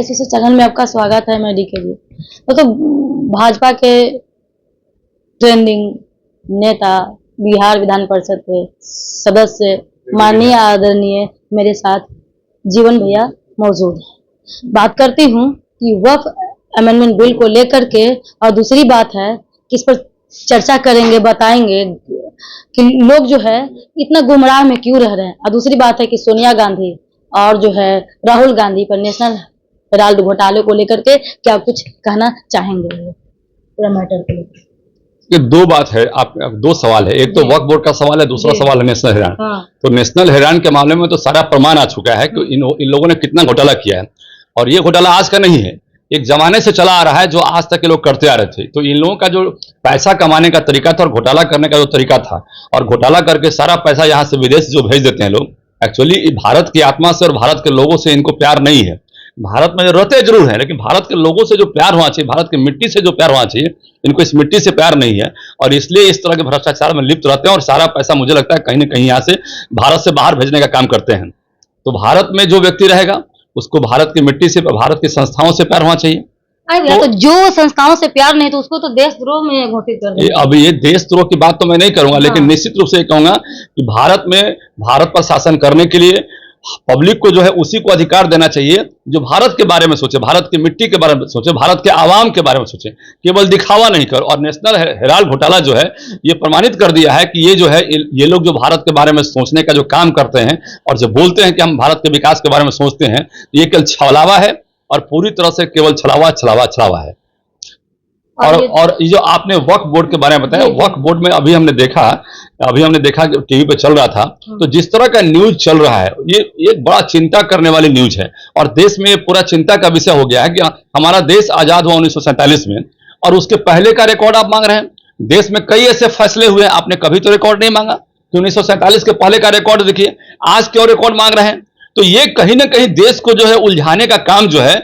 KCC channel में आपका स्वागत है। मैं डी के जी तो भाजपा के ट्रेंडिंग नेता बिहार विधान परिषद के सदस्य माननीय आदरणीय मेरे साथ जीवन भैया मौजूद है। बात करती हूँ कि वक्फ अमेंडमेंट बिल को लेकर के, और दूसरी बात है कि इस पर चर्चा करेंगे, बताएंगे कि लोग जो है इतना गुमराह में क्यों रह रहे हैं। और दूसरी बात है कि सोनिया गांधी और जो है राहुल गांधी पर नेशनल हेराल्ड घोटाले को लेकर के क्या कुछ कहना चाहेंगे पूरा मैटर को लेकर? ये दो बात है, आप दो सवाल है। एक तो वक्फ बोर्ड का सवाल है, दूसरा सवाल है नेशनल हेराल्ड। तो नेशनल हेराल्ड के मामले में तो सारा प्रमाण आ चुका है कि इन लोगों ने कितना घोटाला किया है। और ये घोटाला आज का नहीं है, एक जमाने से चला आ रहा है जो आज तक ये लोग करते आ रहे थे। तो इन लोगों का जो पैसा कमाने का तरीका था और घोटाला करने का जो तरीका था, और घोटाला करके सारा पैसा यहाँ से विदेश जो भेज देते हैं लोग, एक्चुअली भारत की आत्मा से और भारत के लोगों से इनको प्यार नहीं है। भारत में रहते जरूर है, लेकिन भारत के लोगों से जो प्यार होना चाहिए, भारत की मिट्टी से जो प्यार होना चाहिए, इनको इस मिट्टी से प्यार नहीं है। और इसलिए इस तरह के भ्रष्टाचार में लिप्त रहते हैं और सारा पैसा मुझे लगता है कहीं ना कहीं यहाँ से भारत से बाहर भेजने का काम करते हैं। तो भारत में जो व्यक्ति रहेगा उसको भारत की मिट्टी से, भारत की संस्थाओं से प्यार होना चाहिए। तो जो संस्थाओं से प्यार नहीं तो उसको तो देशद्रोह में घोषित कर दिया। अब ये देशद्रोह की बात तो मैं नहीं करूंगा, लेकिन निश्चित रूप से ये कहूंगा कि भारत पर शासन करने के लिए पब्लिक को जो है उसी को अधिकार देना चाहिए जो भारत के बारे में सोचे, भारत की मिट्टी के बारे में सोचे, भारत के आवाम के बारे में सोचे, केवल दिखावा नहीं कर। और नेशनल हेराल्ड घोटाला जो है ये प्रमाणित कर दिया है कि ये जो है, ये लोग जो भारत के बारे में सोचने का जो काम करते हैं और जो बोलते हैं कि हम भारत के विकास के बारे में सोचते हैं, ये केवल छलावा है और पूरी तरह से केवल छलावा है। और ये जो आपने वक्फ बोर्ड के बारे में बताया, वक्फ बोर्ड में अभी हमने देखा कि टीवी पे चल रहा था, तो जिस तरह का न्यूज चल रहा है ये एक बड़ा चिंता करने वाली न्यूज है। और देश में पूरा चिंता का विषय हो गया है कि हमारा देश आजाद हुआ 1947 में, और उसके पहले का रिकॉर्ड आप मांग रहे हैं। देश में कई ऐसे फैसले हुए, आपने कभी तो रिकॉर्ड नहीं मांगा कि 1947 के पहले का रिकॉर्ड देखिए, आज क्यों रिकॉर्ड मांग रहे हैं। तो ये कहीं ना कहीं देश को जो है उलझाने का काम जो है,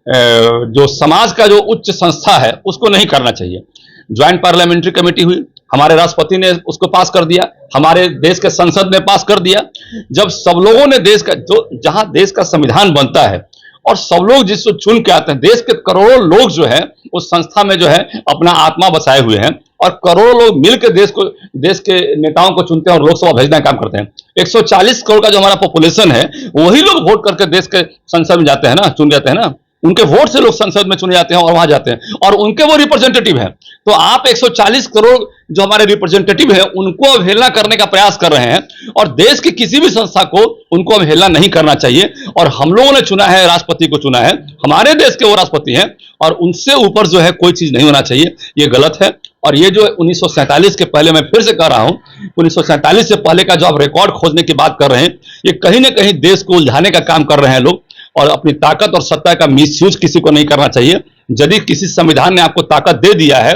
जो समाज का जो उच्च संस्था है उसको नहीं करना चाहिए। ज्वाइंट पार्लियामेंट्री कमेटी हुई, हमारे राष्ट्रपति ने उसको पास कर दिया, हमारे देश के संसद ने पास कर दिया। जब सब लोगों ने देश का जहां देश का संविधान बनता है और सब लोग जिसको चुन के आते हैं, देश के करोड़ों लोग जो है उस संस्था में जो है अपना आत्मा बसाए हुए हैं, और करोड़ों लोग मिलकर देश के नेताओं को चुनते हैं और लोकसभा भेजने का काम करते हैं। 140 करोड़ का जो हमारा पॉपुलेशन है, वही लोग वोट करके देश के संसद में जाते हैं ना, चुन जाते हैं ना, उनके वोट से लोग संसद में चुने जाते हैं और वहां जाते हैं और उनके वो रिप्रेजेंटेटिव हैं। तो आप 140 करोड़ जो हमारे रिप्रेजेंटेटिव हैं उनको अवहेलना करने का प्रयास कर रहे हैं, और देश की किसी भी संस्था को उनको अवहेलना नहीं करना चाहिए। और हम लोगों ने चुना है, राष्ट्रपति को चुना है, हमारे देश के वो राष्ट्रपति हैं, और उनसे ऊपर जो है कोई चीज नहीं होना चाहिए। ये गलत है। और ये जो 1947 के पहले, मैं फिर से कह रहा हूं, 1947 से पहले का जो आप रिकॉर्ड खोजने की बात कर रहे हैं, ये कहीं ना कहीं देश को उलझाने का काम कर रहे हैं लोग। और अपनी ताकत और सत्ता का मिसयूज किसी को नहीं करना चाहिए। यदि किसी संविधान ने आपको ताकत दे दिया है,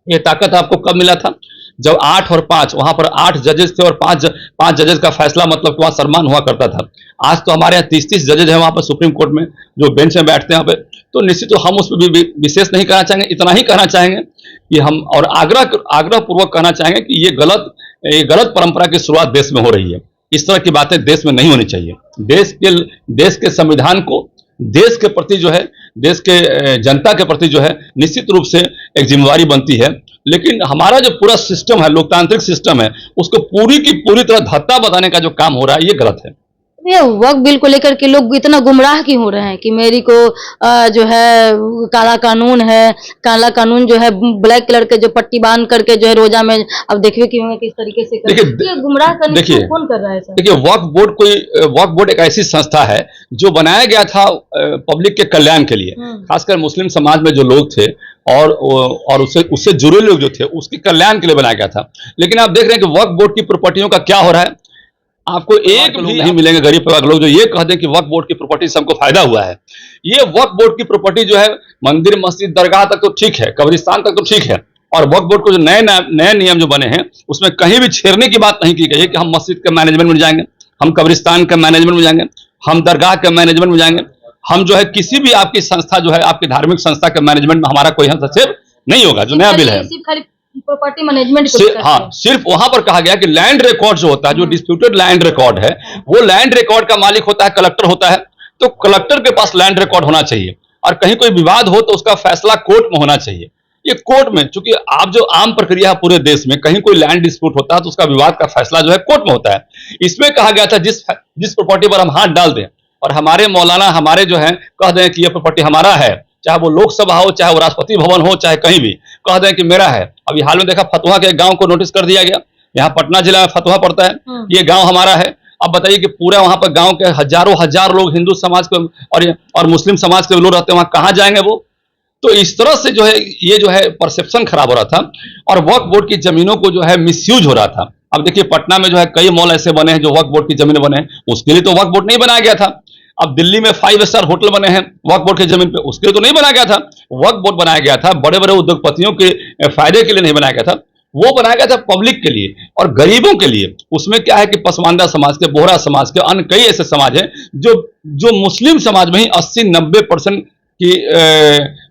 ये ताकत आपको कब मिला था? जब 8 और 5, वहां पर 8 जजेस थे और 5 जजेस का फैसला, मतलब कि वहां सम्मान हुआ करता था। आज तो हमारे यहाँ 30 जजेस हैं वहां पर सुप्रीम कोर्ट में, जो बेंच में बैठते हैं यहाँ पे। तो निश्चित हम उस पर भी विशेष नहीं कहना चाहेंगे, इतना ही कहना चाहेंगे कि हम, और आग्रह पूर्वक कहना चाहेंगे कि ये गलत परंपरा की शुरुआत देश में हो रही है। इस तरह की बातें देश में नहीं होनी चाहिए। देश के संविधान को, देश के प्रति जो है, देश के जनता के प्रति जो है निश्चित रूप से एक जिम्मेवारी बनती है। लेकिन हमारा जो पूरा सिस्टम है, लोकतांत्रिक सिस्टम है, उसको पूरी की पूरी तरह धत्ता बताने का जो काम हो रहा है, ये गलत है। ये वक्फ बिल को लेकर के लोग इतना गुमराह क्यों हो रहे हैं कि मेरी को जो है काला कानून जो है ब्लैक कलर के जो पट्टी बांध करके जो है रोजा में, अब देखिए कि किस तरीके से गुमराह करने की कौन कर रहा है सर? देखिए, वक्फ बोर्ड एक ऐसी संस्था है जो बनाया गया था पब्लिक के कल्याण के लिए, खासकर मुस्लिम समाज में जो लोग थे और उससे जुड़े लोग जो थे, उसके कल्याण के लिए बनाया गया था। लेकिन आप देख रहे हैं कि वक्फ बोर्ड की प्रॉपर्टियों का क्या हो रहा है। आपको एक भी नहीं मिलेंगे गरीब परिवार के लोग जो ये कह दें कि वक्फ बोर्ड की प्रॉपर्टी से हमको फायदा हुआ है। ये वक्फ बोर्ड की प्रॉपर्टी जो है, मंदिर, मस्जिद, दरगाह तक तो ठीक है, कब्रिस्तान तक तो ठीक है, और वक्फ बोर्ड को जो नए नियम जो बने हैं उसमें कहीं भी छेड़ने की बात नहीं की गई है कि हम मस्जिद के मैनेजमेंट में जाएंगे, हम कब्रिस्तान के मैनेजमेंट में जाएंगे, हम दरगाह के मैनेजमेंट में जाएंगे, हम जो है किसी भी आपकी संस्था जो है, आपकी धार्मिक संस्था के मैनेजमेंट में हमारा कोई हस्तक्षेप नहीं होगा। जो नया बिल है प्रॉपर्टी मैनेजमेंट सिर्फ वहां पर कहा गया कि लैंड रिकॉर्ड जो होता है, जो डिस्प्यूटेड लैंड रिकॉर्ड है, वो लैंड रिकॉर्ड का मालिक होता है, कलेक्टर होता है। तो कलेक्टर के पास लैंड रिकॉर्ड होना चाहिए, और कहीं कोई विवाद हो तो उसका फैसला कोर्ट में होना चाहिए। ये कोर्ट में, चूंकि आप जो आम प्रक्रिया है पूरे देश में, कहीं कोई लैंड डिस्प्यूट होता है तो उसका विवाद का फैसला जो है कोर्ट में होता है। इसमें कहा गया था जिस प्रॉपर्टी पर हम हाथ डाल दें और हमारे मौलाना हमारे जो है कह दें कि ये प्रॉपर्टी हमारा है, चाहे वो लोकसभा हो, चाहे वो राष्ट्रपति भवन हो, चाहे कहीं भी कह दें कि मेरा है। अभी हाल में देखा फतुहा के एक गांव को नोटिस कर दिया गया, यहाँ पटना जिला में फतुहा पड़ता है, ये गांव हमारा है। अब बताइए कि पूरा वहां पर गांव के हजारों हजार लोग हिंदू समाज के और मुस्लिम समाज के लोग रहते हैं, वहां कहां जाएंगे वो? तो इस तरह से जो है ये जो है परसेप्शन खराब हो रहा था, और वक्फ बोर्ड की जमीनों को जो है मिसयूज हो रहा था। अब देखिए पटना में जो है कई मॉल ऐसे बने हैं जो वक्फ बोर्ड की जमीन बने हैं, उसके लिए तो वक्फ बोर्ड नहीं बनाया गया था। अब दिल्ली में 5 स्टार होटल बने हैं वक्फ बोर्ड की जमीन पे, उसके लिए तो नहीं बनाया गया था। वक्फ बोर्ड बनाया गया था बड़े बड़े उद्योगपतियों के फायदे के लिए नहीं बनाया गया था, वो बनाया गया था पब्लिक के लिए और गरीबों के लिए। उसमें क्या है कि पसमानदा समाज के, बोहरा समाज के, अन्य कई ऐसे समाज हैं जो मुस्लिम समाज में ही 80-90% की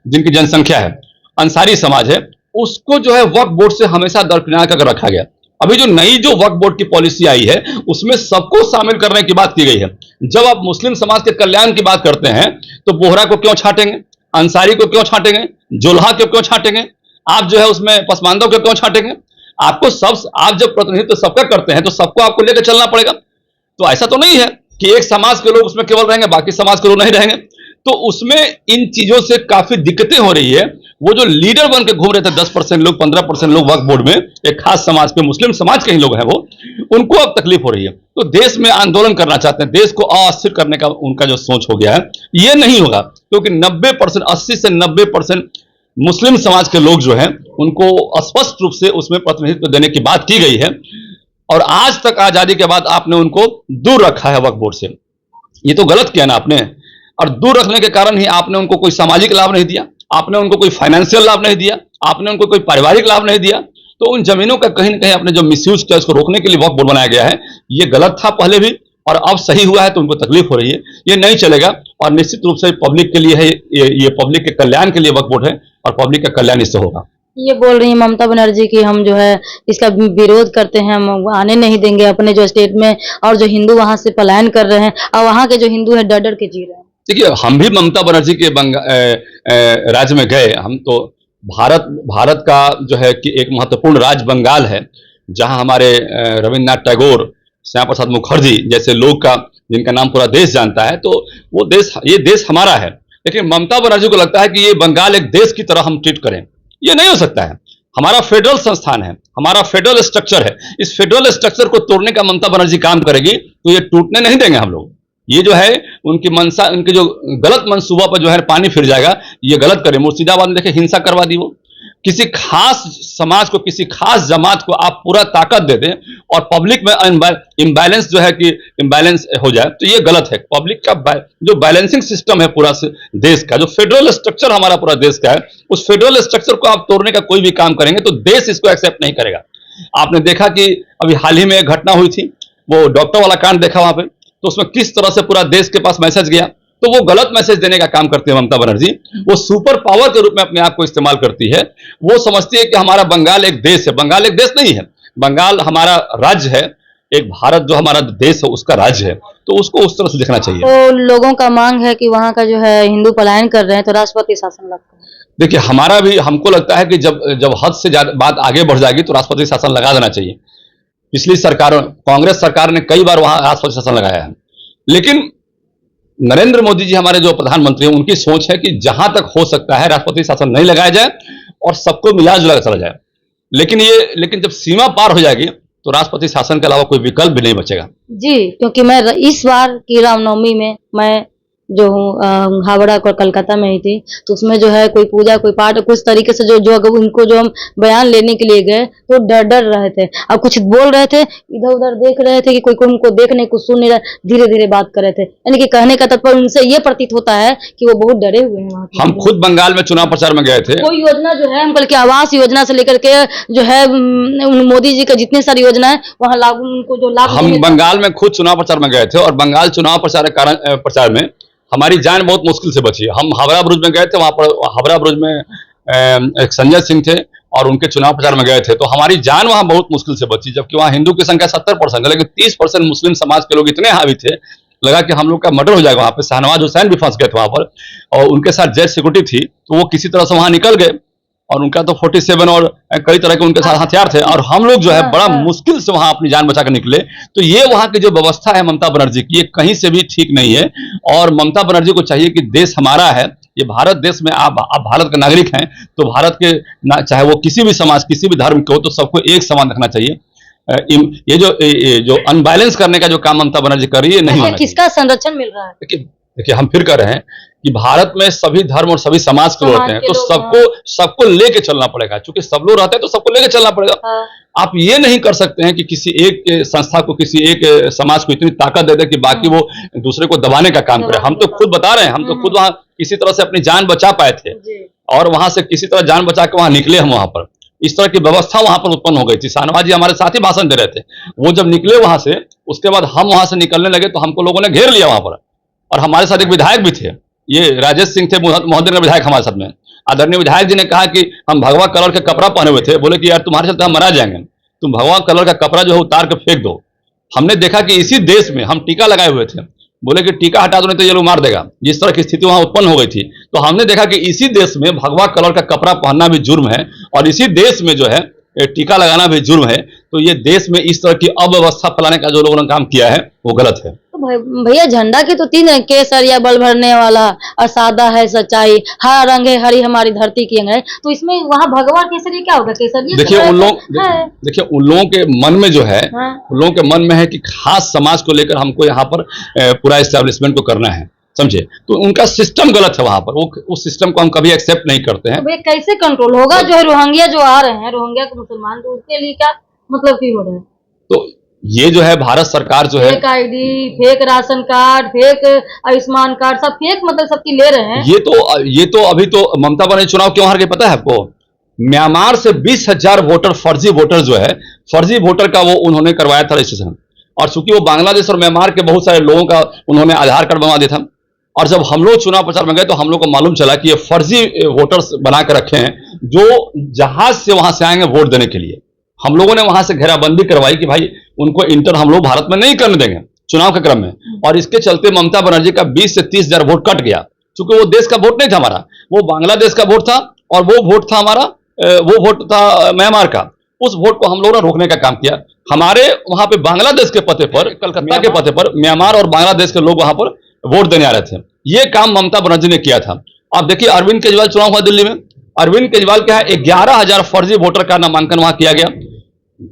जिनकी जनसंख्या है, अंसारी समाज है, उसको जो है वक्फ बोर्ड से हमेशा दरकिनार करके रखा गया। अभी जो नई जो वक्फ बोर्ड की पॉलिसी आई है उसमें सबको शामिल करने की बात की गई है। जब आप मुस्लिम समाज के कल्याण की बात करते हैं तो बोहरा को क्यों छाटेंगे, अंसारी को क्यों छाटेंगे, जोल्हा को क्यों छाटेंगे, आप जो है उसमें पसमानदों को क्यों छाटेंगे? आपको सब, आप जब प्रतिनिधित्व सबका करते हैं तो सबको आपको लेकर चलना पड़ेगा। तो ऐसा तो नहीं है कि एक समाज के लोग उसमें केवल रहेंगे बाकी समाज के लोग नहीं रहेंगे। तो उसमें इन चीजों से काफी दिक्कतें हो रही है। वो जो लीडर बन के घूम रहे थे 10% लोग, 15% लोग वक्फ बोर्ड में, एक खास समाज के, मुस्लिम समाज के ही लोग हैं, वो उनको अब तकलीफ हो रही है। तो देश में आंदोलन करना चाहते हैं, देश को अस्थिर करने का उनका जो सोच हो गया है, ये नहीं होगा, क्योंकि 90%, 80 से 90% मुस्लिम समाज के लोग जो हैं उनको स्पष्ट रूप से उसमें प्रतिनिधित्व देने की बात की गई है, और आज तक आजादी के बाद आपने उनको दूर रखा है वक्फ बोर्ड से। ये तो गलत किया ना आपने, और दूर रखने के कारण ही आपने उनको कोई सामाजिक लाभ नहीं दिया, आपने उनको कोई फाइनेंशियल लाभ नहीं दिया, आपने उनको कोई पारिवारिक लाभ नहीं दिया। तो उन जमीनों का कहीं ना कहीं आपने जो मिसयूज किया उसको रोकने के लिए वक्फ बोर्ड बनाया गया है। ये गलत था पहले भी, और अब सही हुआ है तो उनको तकलीफ हो रही है। ये नहीं चलेगा, और निश्चित रूप से पब्लिक के लिए है, ये पब्लिक के कल्याण के लिए वक्फ बोर्ड है, और पब्लिक का कल्याण इससे होगा। ये बोल रही है ममता बनर्जी की हम जो है इसका विरोध करते हैं, हम आने नहीं देंगे अपने जो स्टेट में, और जो हिंदू वहां से पलायन कर रहे हैं और वहां के जो हिंदू है डर डर के जी रहे हैं। देखिए हम भी ममता बनर्जी के राज्य में गए। हम तो भारत का जो है कि एक महत्वपूर्ण राज्य बंगाल है, जहां हमारे रविन्द्रनाथ टैगोर, श्यामा प्रसाद मुखर्जी जैसे लोग का, जिनका नाम पूरा देश जानता है। तो वो देश, ये देश हमारा है। लेकिन ममता बनर्जी को लगता है कि ये बंगाल एक देश की तरह हम ट्रीट करें, ये नहीं हो सकता है। हमारा फेडरल संस्थान है, हमारा फेडरल स्ट्रक्चर है। इस फेडरल स्ट्रक्चर को तोड़ने का ममता बनर्जी काम करेगी तो ये टूटने नहीं देंगे हम लोग। ये जो है उनकी मनसा, उनके जो गलत मनसूबा पर जो है पानी फिर जाएगा, ये गलत करे। मुर्शिदाबाद में देखे हिंसा करवा दी, वो किसी खास समाज को, किसी खास जमात को आप पूरा ताकत दे दें और पब्लिक में इम्बैलेंस जो है कि इम्बैलेंस हो जाए, तो ये गलत है। पब्लिक का जो बैलेंसिंग सिस्टम है पूरा देश का, जो फेडरल स्ट्रक्चर हमारा पूरा देश का है, उस फेडरल स्ट्रक्चर को आप तोड़ने का कोई भी काम करेंगे तो देश इसको एक्सेप्ट नहीं करेगा। आपने देखा कि अभी हाल ही में एक घटना हुई थी, वो डॉक्टर वाला कांड देखा वहां पे, तो उसमें किस तरह से पूरा देश के पास मैसेज गया। तो वो गलत मैसेज देने का काम करती है ममता बनर्जी। वो सुपर पावर के रूप में अपने आप को इस्तेमाल करती है। वो समझती है कि हमारा बंगाल एक देश है। बंगाल एक देश नहीं है, बंगाल हमारा राज्य है। एक भारत जो हमारा देश है उसका राज्य है, तो उसको उस तरह से देखना चाहिए। तो लोगों का मांग है कि वहाँ का जो है हिंदू पलायन कर रहे हैं, तो राष्ट्रपति शासन लगता है। देखिए हमारा भी, हमको लगता है कि जब हद से ज्यादा बात आगे बढ़ जाएगी तो राष्ट्रपति शासन लगा देना चाहिए। पिछली सरकारों, कांग्रेस सरकार ने कई बार वहां राष्ट्रपति शासन लगाया है, लेकिन नरेंद्र मोदी जी हमारे जो प्रधानमंत्री हैं, उनकी सोच है कि जहां तक हो सकता है राष्ट्रपति शासन नहीं लगाया जाए और सबको मिला जुला चला जाए। लेकिन जब सीमा पार हो जाएगी तो राष्ट्रपति शासन के अलावा कोई विकल्प भी नहीं बचेगा। जी, क्योंकि मैं इस बार की रामनवमी में मैं जो हूँ हावड़ा और कलकत्ता में ही थी, तो उसमें जो है कोई पूजा, कोई पाठ, कुछ तरीके से जो उनको जो हम बयान लेने के लिए गए तो डर रहे थे। अब कुछ बोल रहे थे, इधर उधर देख रहे थे कि कोई उनको देख नहीं, कुछ सुन नहीं रहा, धीरे धीरे बात कर रहे थे। यानी कि कहने का तात्पर्य उनसे ये प्रतीत होता है कि वो बहुत डरे हुए हैं। हम खुद बंगाल में चुनाव प्रचार में गए थे। कोई योजना जो है, हम कल के आवास योजना से लेकर के जो है मोदी जी का जितने सारी योजना है वहाँ लागू, उनको जो लाभ, हम बंगाल में खुद चुनाव प्रचार में गए थे, और बंगाल चुनाव प्रचार में हमारी जान बहुत मुश्किल से बची। हम हावड़ा ब्रिज में गए थे, वहां पर हावड़ा ब्रिज में एक संजय सिंह थे और उनके चुनाव प्रचार में गए थे, तो हमारी जान वहां बहुत मुश्किल से बची। जबकि वहां हिंदू की संख्या 70% है, लेकिन 30% मुस्लिम समाज के लोग इतने हावी थे लगा कि हम लोग का मर्डर हो जाएगा वहां पे। शाहनवाज हुसैन भी फंस गए थे वहां पर, और उनके साथ जेट सिक्योरिटी थी, तो वो किसी तरह से वहां निकल गए, और उनका तो 47 और कई तरह के उनके साथ हथियार थे, और हम लोग जो है बड़ा मुश्किल से वहां अपनी जान बचा कर निकले। तो ये वहां की जो व्यवस्था है ममता बनर्जी की, ये कहीं से भी ठीक नहीं है। और ममता बनर्जी को चाहिए कि देश हमारा है, ये भारत देश में आप भारत के नागरिक हैं, तो भारत के चाहे वो किसी भी समाज किसी भी धर्म के हो, तो सबको एक समान रखना चाहिए। ये जो अनबैलेंस करने का जो काम ममता बनर्जी कर रही है, नहीं होना चाहिए। किसका संरक्षण मिल रहा है? देखिए हम फिर कह रहे हैं कि भारत में सभी धर्म और सभी समाज के लोग रहते हैं, तो सबको लेके चलना पड़ेगा। क्योंकि सब लोग रहते हैं तो सबको लेके चलना पड़ेगा। आप ये नहीं कर सकते हैं कि किसी एक संस्था को, किसी एक समाज को इतनी ताकत दे दे कि बाकी वो दूसरे को दबाने का काम करे। हम तो खुद बता रहे हैं, हम तो खुद वहां किसी तरह से अपनी जान बचा पाए थे, और वहां से किसी तरह जान बचा के वहां निकले हम वहां पर। इस तरह की व्यवस्था वहां पर उत्पन्न हो गई थी। शाहनवाज जी हमारे साथ ही भाषण दे रहे थे, वो जब निकले वहां से, उसके बाद हम वहां से निकलने लगे तो हमको लोगों ने घेर लिया वहां पर। और हमारे साथ एक विधायक भी थे, ये राजेश सिंह थे, महोदय का विधायक हमारे साथ में। आदरणीय विधायक जी ने कहा कि हम भगवा कलर का कपड़ा पहने हुए थे, बोले कि यार तुम्हारे चलते हम मरा जाएंगे, तुम भगवा कलर का कपड़ा जो है उतार के फेंक दो। हमने देखा कि इसी देश में हम टीका लगाए हुए थे, बोले कि टीका हटा दो नहीं तो ये लोग मार देगा, जिस तरह की स्थिति वहां उत्पन्न हो गई थी। तो हमने देखा कि इसी देश में भगवा कलर का कपड़ा पहनना भी जुर्म है, और इसी देश में जो है टीका लगाना भी जुर्म है। तो ये देश में इस तरह की अव्यवस्था फैलाने का जो लोगों ने काम किया है वो गलत है। तो भैया झंडा की तो 3 है, केसरिया बल भरने वाला, असादा है सच्चाई, हरा रंग है हरी हमारी धरती की है। तो इसमें वहाँ भगवा केसरिया क्या होगा? केसरिया देखिए उन लोगों के मन में जो है, उन लोगों के मन में है कि खास समाज को लेकर हमको यहाँ पर पूरा एस्टेब्लिशमेंट को करना है, समझे। तो उनका सिस्टम गलत है वहां पर, वो उस सिस्टम को हम कभी एक्सेप्ट नहीं करते हैं। तो भैया कैसे कंट्रोल होगा? जो है रोहिंग्या जो आ रहे हैं, रोहिंग्या के मुसलमान, तो उसके लिए क्या मतलब की हो रहा है? तो ये जो है भारत सरकार जो है fake ID, fake ration card, fake Ayushman card, सब फेक मतलब सबकी ले रहे हैं। ये तो अभी तो ममता बनर्जी चुनाव क्यों हार गई पता है आपको? म्यांमार से 20,000 वोटर, फर्जी वोटर जो है, फर्जी वोटर का वो उन्होंने करवाया था रजिस्ट्रेशन। और चूंकि वो बांग्लादेश और म्यांमार के बहुत सारे लोगों का उन्होंने आधार कार्ड बनवा दिया था, और जब हम लोग चुनाव प्रचार में गए तो हम लोग को मालूम चला कि ये फर्जी वोटर्स बना कर रखे हैं, जो जहाज से वहां से आएंगे वोट देने के लिए। हम लोगों ने वहां से घेराबंदी करवाई कि भाई उनको इंटर हम लोग भारत में नहीं करने देंगे चुनाव के क्रम में। और इसके चलते ममता बनर्जी का 20 से 30,000 वोट कट गया, क्योंकि वो देश का वोट नहीं था हमारा, वो बांग्लादेश का वोट था, और वो वोट था हमारा, वो वोट था म्यांमार का। उस वोट को हम लोगों ने रोकने का काम किया। हमारे वहां पे बांग्लादेश के पते पर, कलकत्ता के पते पर म्यांमार और बांग्लादेश के लोग वहां पर वोट देने आ रहे थे। ये काम ममता बनर्जी ने किया था। आप देखिए अरविंद केजरीवाल चुनाव हुआ दिल्ली में, अरविंद केजरीवाल क्या है, 11,000 फर्जी वोटर का नामांकन वहां किया गया।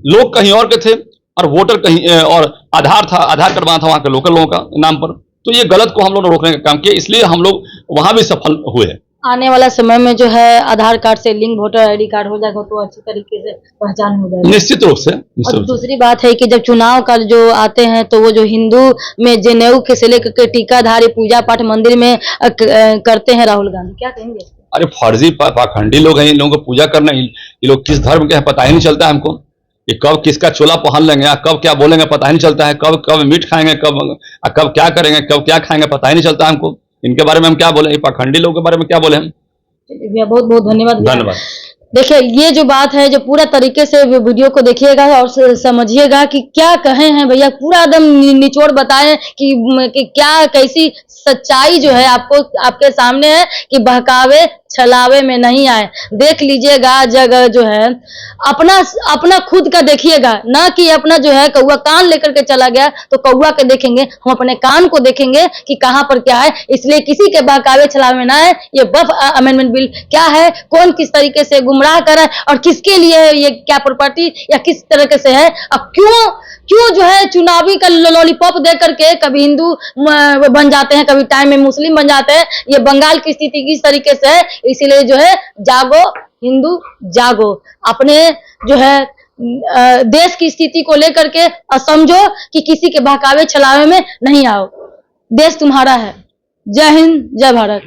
लोग कहीं और के थे और वोटर कहीं, और आधार कार्ड बना था वहां के लोकल लोगों का नाम पर। तो ये गलत को हम लोगों ने रोकने का काम किया, इसलिए हम लोग वहां भी सफल हुए। आने वाला समय में जो है आधार कार्ड से लिंक वोटर आईडी कार्ड हो जाएगा तो अच्छी तरीके से पहचान हो जाएगी, निश्चित रूप से। और दूसरी बात है कि जब चुनाव का जो आते हैं तो वो जो हिंदू में जनेऊ के से लेकर टीकाधारी पूजा पाठ मंदिर में करते हैं राहुल गांधी, क्या कहेंगे? अरे फर्जी पाखंडी लोग हैं, इन लोगों को पूजा करना, ये लोग किस धर्म के हैं पता ही नहीं चलता है हमको। ये कब किसका चोला पहन लेंगे, कब क्या बोलेंगे पता ही नहीं चलता है, कब मीट खाएंगे, कब क्या करेंगे, कब क्या खाएंगे पता ही नहीं चलता हमको। इनके बारे में हम क्या बोले, पाखंडी लोगों के बारे में क्या बोले हम? बहुत बहुत धन्यवाद। देखिए ये जो बात है, जो पूरा तरीके से वीडियो को देखिएगा और समझिएगा कि क्या कहे हैं भैया, पूरा एकदम निचोड़ बताएं कि क्या कैसी सच्चाई जो है आपको आपके सामने है, कि छलावे में नहीं आए। देख लीजिएगा जगह जो है अपना खुद का देखिएगा, ना कि अपना जो है कौआ कान लेकर के चला गया तो कौआ के देखेंगे, हम अपने कान को देखेंगे कि कहाँ पर क्या है। इसलिए किसी के बहकावे छलावे में ना है। ये वक्फ अमेंडमेंट बिल क्या है, कौन किस तरीके से गुमराह कर है और किसके लिए है, ये क्या प्रॉपर्टी या किस तरीके से है। अब क्यों जो है चुनावी का लॉलीपॉप दे करके कभी हिंदू बन जाते हैं, कभी टाइम में मुस्लिम बन जाते हैं। ये बंगाल की स्थिति किस तरीके से है, इसीलिए जो है जागो हिंदू जागो, अपने जो है देश की स्थिति को लेकर के समझो कि किसी के बहकावे छलावे में नहीं आओ। देश तुम्हारा है। जय हिंद, जय भारत।